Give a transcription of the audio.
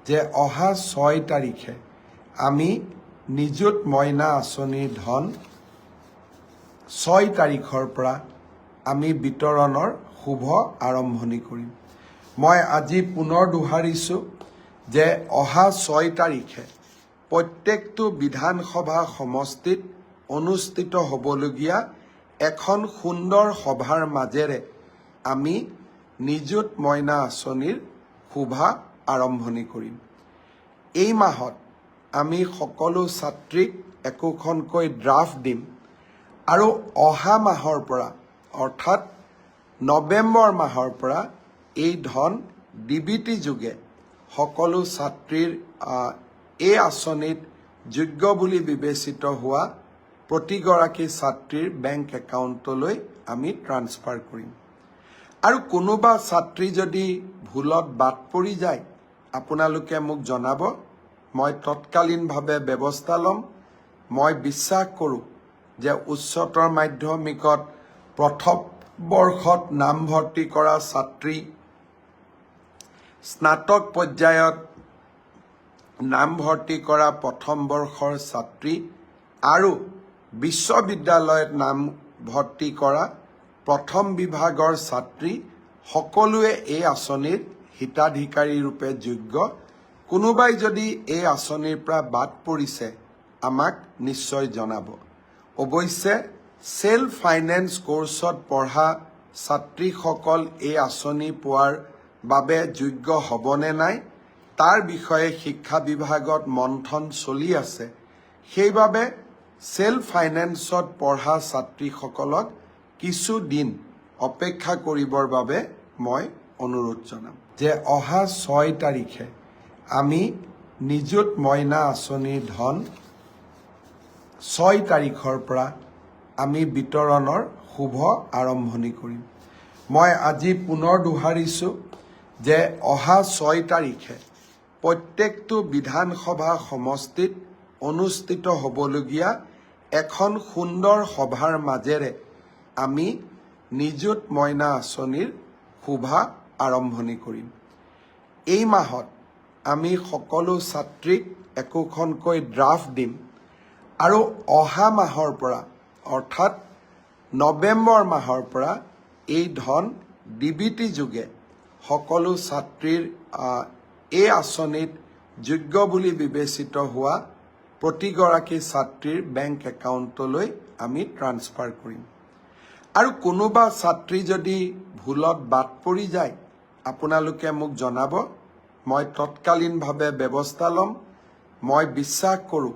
যে অহা 6 তাৰিখে আমি নিযুত মইনা আঁচনিৰ ধন 6 তাৰিখৰ পৰা আমি বিতৰণৰ শুভ আৰম্ভণি কৰিম। মই আজি পুনৰ দোহাৰিছোঁ যে অহা 6 তাৰিখে প্ৰত্যেকটো বিধানসভা সমষ্টিত অনুষ্ঠিত হ'বলগীয়া এখন সুন্দৰ সভাৰ মাজেৰে আমি নিযুত মইনা আঁচনিৰ শুভা আৰম্ভণি কৰিম। এই মাহত আমি সকলো ছাত্ৰীক একোখনকৈ ড্ৰাফ্ট দিম আৰু অহা মাহৰ পৰা অৰ্থাৎ নৱেম্বৰ মাহৰ পৰা এই ধন ডিবিটি যোগে সকলো ছাত্ৰীৰ এই আঁচনিত যোগ্য বুলি বিবেচিত হোৱা প্ৰতিগৰাকী ছাত্ৰীৰ বেংক একাউণ্টলৈ আমি ট্ৰান্সফাৰ কৰিম। আৰু কোনোবা ছাত্ৰী যদি ভুলত বাদ পৰি যায় আপোনালোকে মোক জনাব, মই তৎকালীনভাৱে ব্যৱস্থা ল'ম। মই বিশ্বাস কৰোঁ যে উচ্চতৰ মাধ্যমিকত প্ৰথম বৰ্ষত নামভৰ্তি কৰা ছাত্ৰী, স্নাতক পৰ্যায়ত নামভৰ্তি কৰা প্ৰথম বৰ্ষৰ ছাত্ৰী আৰু বিশ্ববিদ্যালয়ত নামভৰ্তি কৰা প্ৰথম বিভাগৰ ছাত্ৰী সকলোৱে এই আঁচনিৰ হিতাধিকাৰী ৰূপে যোগ্য। কোনোবাই যদি এই আঁচনিৰ পৰা বাদ পৰিছে আমাক নিশ্চয় জনাব। অৱশ্যে সেল্ফ ফাইনেন্স কোৰ্চত পঢ়া ছাত্ৰীসকল এই আঁচনি পোৱাৰ বাবে যোগ্য হ'বনে নাই তাৰ বিষয়ে শিক্ষা বিভাগত মন্থন চলি আছে। সেইবাবে সেল্ফ ফাইনেন্সত পঢ়া ছাত্ৰীসকলক কিছু দিন অপেক্ষা কৰিবৰ বাবে মই অনুৰোধ জনাম যে অহা 6 তাৰিখে আমি নিযুত মইনা আঁচনিৰ ধন 6 তাৰিখৰ পৰা আমি বিতৰণৰ শুভ আৰম্ভণি কৰিম। মই আজি পুনৰ দোহাৰিছোঁ যে অহা 6 তাৰিখে প্ৰত্যেকটো বিধানসভা সমষ্টিত অনুষ্ঠিত হ'বলগীয়া এখন সুন্দৰ সভাৰ মাজেৰে আমি নিযুত মইনা আঁচনিৰ শুভা আৰম্ভণি কৰিম। এই মাহত আমি সকলো ছাত্ৰীক একোখনকৈ ড্ৰাফ্ট দিম আৰু অহা মাহৰ পৰা অৰ্থাৎ নৱেম্বৰ মাহৰ পৰা এই ধন ডিবিটি যোগে সকলো ছাত্ৰীৰ এই আঁচনিত যোগ্য বুলি বিবেচিত হোৱা প্ৰতিগৰাকী ছাত্ৰীৰ বেংক একাউণ্টলৈ আমি ট্ৰান্সফাৰ কৰিম। আৰু কোনোবা ছাত্ৰী যদি ভুলত বাদ পৰি যায় আপোনালোকে মোক জনাব, মই তৎকালীনভাৱে ব্যৱস্থা ল'ম। মই বিশ্বাস কৰোঁ